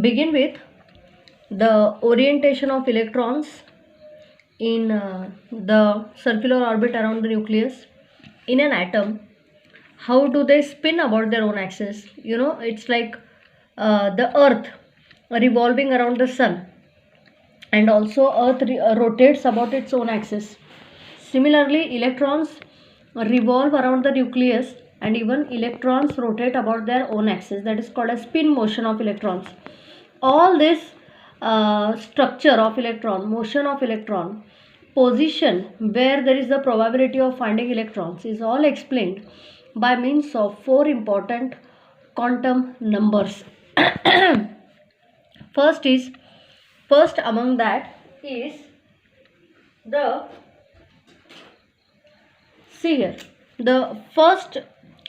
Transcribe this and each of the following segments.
begin with the orientation of electrons in the circular orbit around the nucleus in an atom. How do they spin about their own axis? It's like the earth revolving around the sun, and also earth rotates about its own axis. Similarly, electrons revolve around the nucleus, and even electrons rotate about their own axis. That is called a spin motion of electrons. All this structure of electron, motion of electron, position where there is the probability of finding electrons is all explained by means of four important quantum numbers. First among that is the see here the first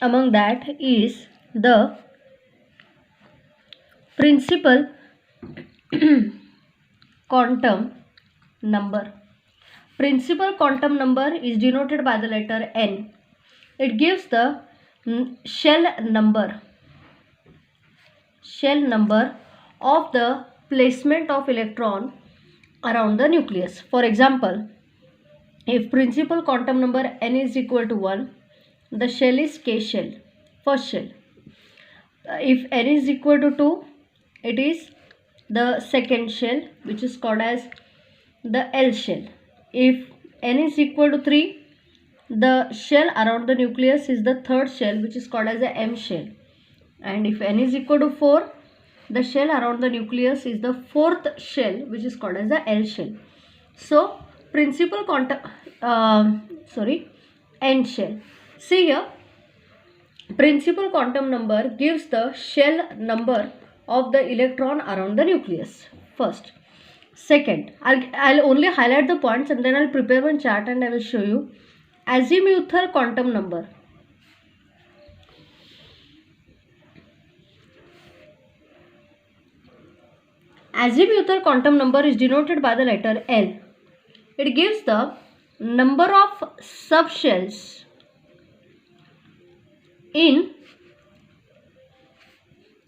among that is the principal quantum number. Principal quantum number is denoted by the letter n. It gives the shell number of the placement of electron around the nucleus. For example, if principal quantum number n is equal to 1, the shell is K shell, first shell. If n is equal to 2, it is the second shell, which is called as the L shell. If n is equal to 3, the shell around the nucleus is the third shell, which is called as the M shell. And if n is equal to 4, the shell around the nucleus is the fourth shell, which is called as the L shell. So principal quantum n shell. See here, principal quantum number gives the shell number of the electron around the nucleus. First. Second, I'll only highlight the points and then I'll prepare one chart and I will show you. Azimuthal quantum number. Azimuthal quantum number is denoted by the letter L. It gives the number of subshells in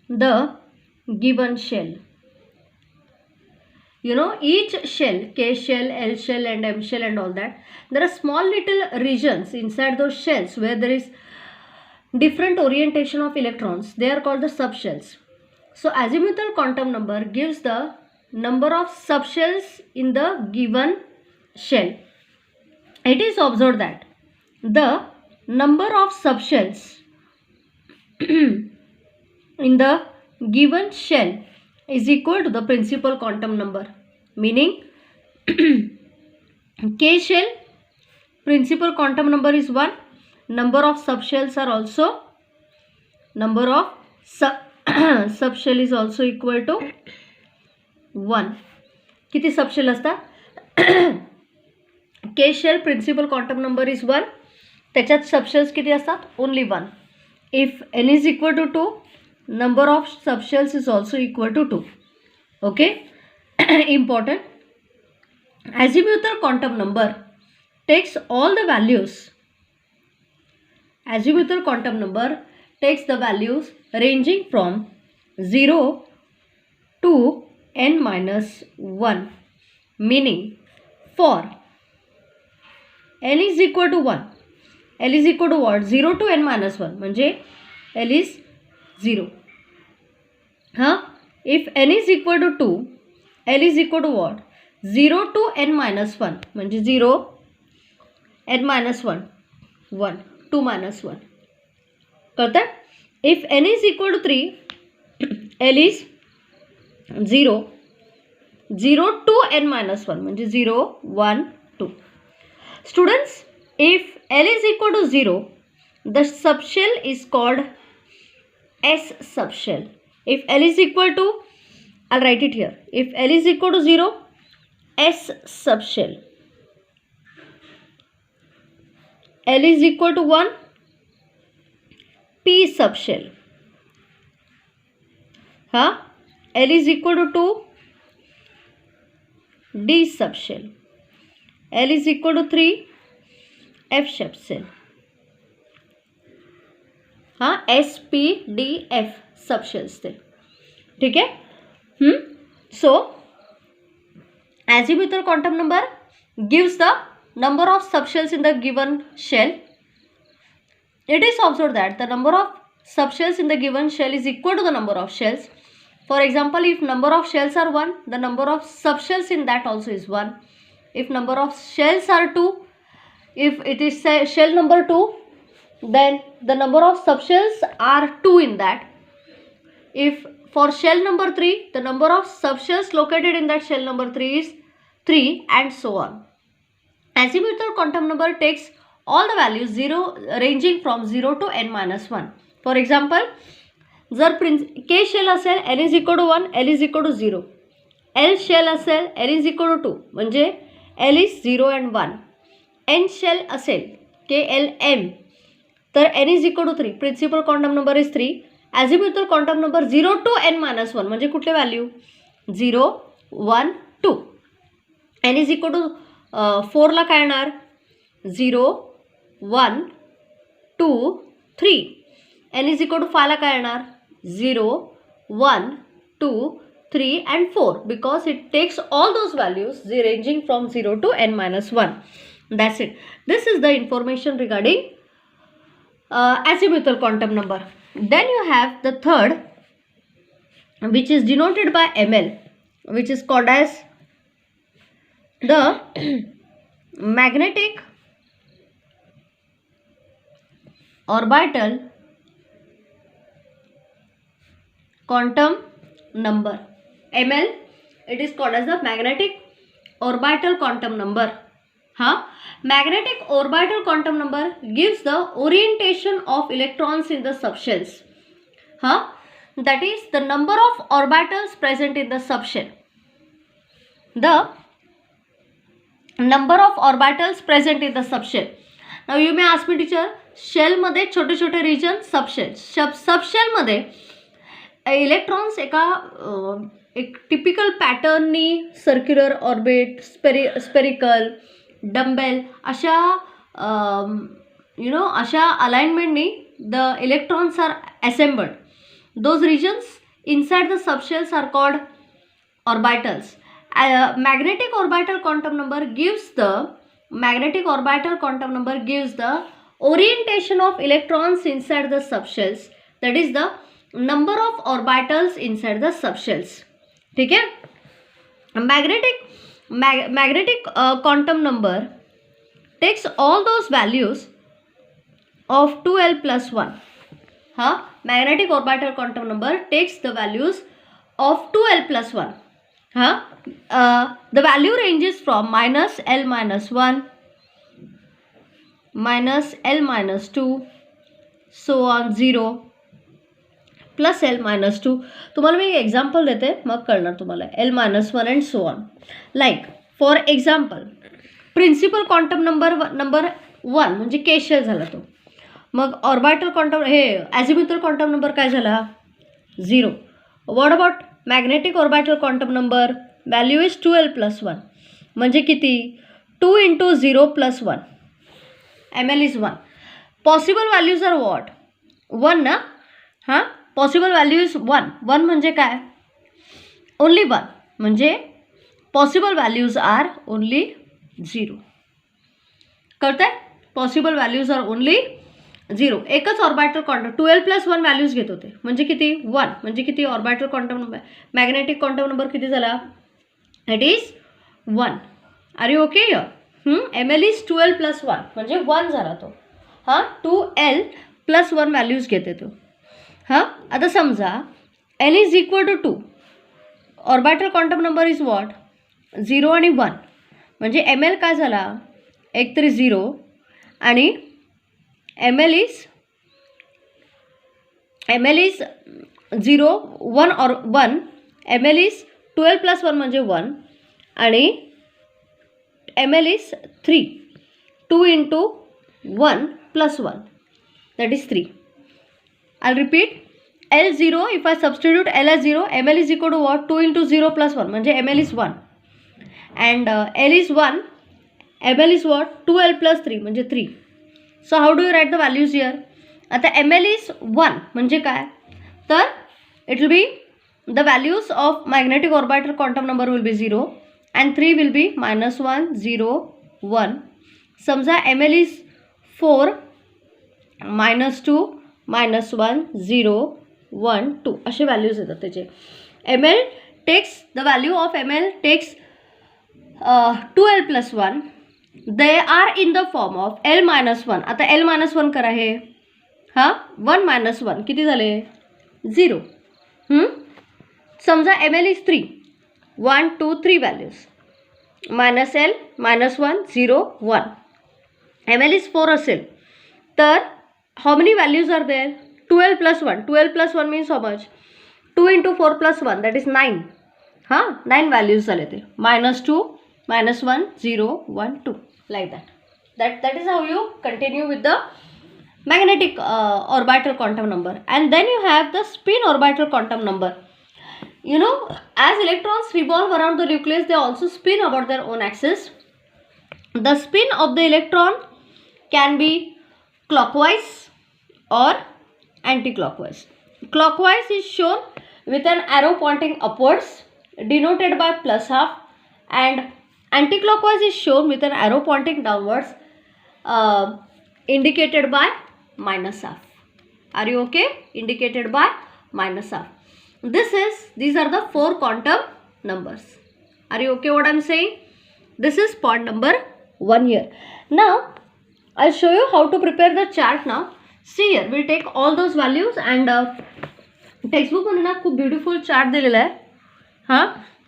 the given shell. Each shell, K shell, L shell and M shell and all that, there are small little regions inside those shells where there is different orientation of electrons. They are called the subshells. So azimuthal quantum number gives the number of subshells in the given shell. It is observed that the number of subshells in the given shell is equal to the principal quantum number, meaning K shell principal quantum number is 1, number of subshells are also, number of subshell is also equal to 1. किती subshell असतात? K shell principal quantum number is 1, त्याच्यात subshells किती असतात? Only 1. If n is equal to 2, number of subshells is also equal to 2. Okay, important. Azimuthal quantum number takes all the values. Azimuthal quantum number takes the values ranging from 0 to n minus 1. Meaning, for n is equal to 1, L is equal to what? 0 to n minus 1. म्हणजे L is 0. If n is equal to 2, L is equal to what? 0 to n minus 1. म्हणजे 0, n minus 1, 1, 2 minus 1. कळतं? If n is equal to 3, L is 0, 0 to n minus 1. म्हणजे 0, 1, 2. Students, if L is equal to 0, the subshell is called S subshell. If L is equal to, I'll write it here. If L is equal to 0, S subshell. L is equal to 1, P subshell. L is equal to 2, D subshell. L is equal to 3, F subshell. S, P, D, F subshells थे. ठीक है. So azimuthal quantum number gives the number of subshells in the given shell. It is observed that the number of subshells in the given shell is equal to the number of shells. For example, if number of shells are 1, the number of subshells in that also is 1. If number of shells are 2, if it is shell number 2, then the number of subshells are 2 in that. If for shell number 3, the number of subshells located in that shell number 3 is 3, and so on. Azimuthal quantum number takes all the values ranging from 0 to n minus 1. For example, जर K shell असेल n is equal to 1, L is equal to 0. L shell असेल L is equal to 2, म्हणजे L is 0 and 1. N shell असेल KLM, तर n is equal to 3. Principal quantum number is 3. Azimuthal quantum number 0 to n minus 1, म्हणजे कुठले value 0, 1, 2. n is equal to 4ला काय येणार 0, 1, 2, 3. n is equal to 5ला काय येणार 0, 1, 2, 3 and 4, because it takes all those values ranging from 0 to n minus 1. That's it. This is the information regarding azimuthal quantum number. Then you have the third, which is denoted by ml, which is called as the magnetic orbital quantum number. ml, it is called as the magnetic orbital quantum number. Magnetic orbital quantum number gives the orientation of electrons in the subshells. That is the number of orbitals present in the subshell. The number of orbitals present in the subshell. Now you may ask me, teacher, shell मध्ये छोटे छोटे region, subshell. Subshell मध्ये electrons एक typical पॅटर्ननी circular orbit, spherical, dumbbell अशा अशा अलाइनमेंटनी the electrons are assembled. Those regions inside the subshells are called orbitals. magnetic orbital quantum number gives the orientation of electrons inside the subshells, that is the number of orbitals inside the subshells. ठीक है. magnetic quantum number takes all those values of 2l plus 1. Magnetic orbital quantum number takes the values of 2l plus 1. The value ranges from minus l minus 1, minus l minus 2, so on 0, plus L minus 2. तुम्हाला मी एक example देते, मग कळणार तुम्हाला. L minus 1 and so on. Like for example, principal quantum number 1 म्हणजे K shell झाला तो. मग orbital quantum azimuthal quantum number काय झाला 0. What about magnetic orbital quantum number, value is 2l plus 1, म्हणजे किती 2 into 0 plus 1. ml is 1. Possible values are what 1 ना. Possible value is 1. 1 म्हणजे काय ओनली 1, म्हणजे पॉसिबल व्हॅल्यूज आर ओनली 0. कळतंय. Possible values are only 0. एकच orbital quantum 2l plus 1 values घेत होते, म्हणजे किती 1, म्हणजे किती orbital quantum number, magnetic quantum number किती झाला, it is 1. Are you okay here. ml is 2l plus 1 म्हणजे 1 झाला तो. 2l प्लस 1 व्हॅल्यूज घेते तो. आता समजा n is equal to 2, orbital quantum number is what 0 आणि 1, म्हणजे ml काय झाला एक तरी 0 आणि ml इज 0, 1 और 1. ml इज 12 प्लस 1 म्हणजे 1 आणि ml is 3. 2 into 1 plus 1, that is 3. I'll repeat. L0, if I substitute L as 0, ml is equal to what 2 into 0 plus 1, म्हणजे ml is 1. And L is 1, ml is what 2l plus 3, म्हणजे 3. So how do you write the values here? आता ml is 1 म्हणजे काय, तर it will be the values of magnetic orbital quantum number will be 0 and 3 will be -1, 0, 1. समजा ml is 4, -2, -1, 0, 1, 2 असे values येतात त्याचे. ml takes the value of ml takes 2l plus 1. they are in the form of l minus 1. आता l minus 1 करा हे, हां 1 minus 1 किती झाले 0. समजा ml is 3, 1, 2, 3 values, minus l, -1, 0, 1. ml is 4 असेल तर how many values are there? 12 plus 1. 12 plus 1 means how much? 2 into 4 plus 1, that is 9. हां 9 values झाले ते, -2, -1, 0, 1, 2, like that. That is how you continue with the magnetic orbital quantum number. And then you have the spin orbital quantum number. You know, as electrons revolve around the nucleus, they also spin about their own axis. The spin of the electron can be clockwise or anti-clockwise. Clockwise is shown with an arrow pointing upwards, denoted by +half, and anti-clockwise is shown with an arrow pointing downwards, indicated by -half. Are you okay? Indicated by -half. These are the 4 quantum numbers. Are you okay what I'm saying? This is point number 1 here. Now I'll show you how to prepare the chart now. See here, we'll take all those values and textbook मध्ये ना खूप beautiful chart दिलेला आहे हां,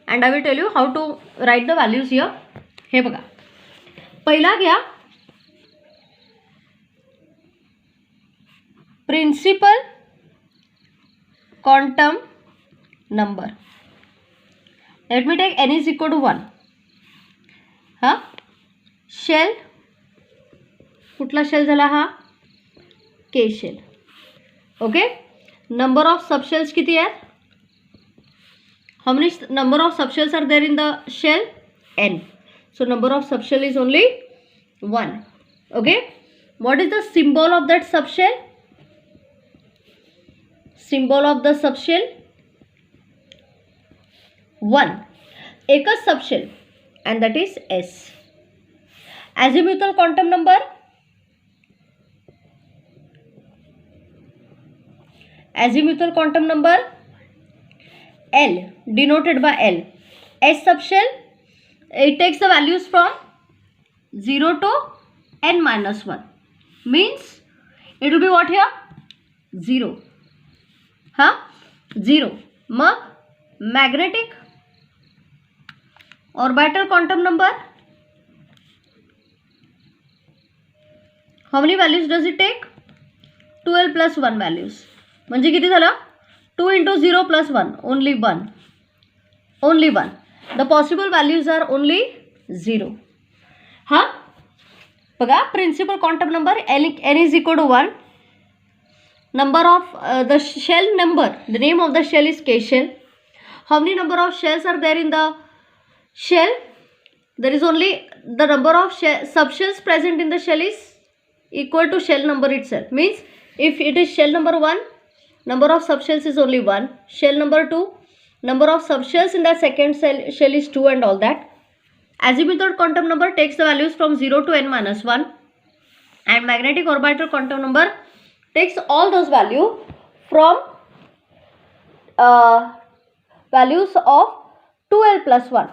and I will tell you how to write the values here. हे बघा, पहिला घ्या principal quantum number. Let me take n is equal to 1. हां, शेल कुठला शेल झाला हा K shell. Okay, number of subshells किती आहेत? how many number of subshells are there in the shell? n. so number of subshell is only 1. okay, what is the symbol of that subshell? symbol of the subshell 1, एकच subshell, and that is S. azimuthal quantum number, azimuthal quantum number L, denoted by L. S subshell, it takes the values from 0 to n minus 1, means it will be what here? 0. हां 0. मग magnetic orbital quantum number, how many values does it take? 12 plus 1 values. म्हणजे किती झालं? 2 into 0 plus 1, only 1. only 1. The possible values are only 0. हां बघा, principal quantum number n is equal to 1. number of the shell number, the name of the shell is K shell. how many number of shells are there in the shell? there is only the number of subshells present in the shell is equal to shell number itself, means if it is shell number 1, number of subshells is only 1. shell number 2, number of subshells in the second shell is 2, and all that. azimuthal quantum number takes the values from 0 to n minus 1, and magnetic orbital quantum number takes all those values from values of 2l plus 1.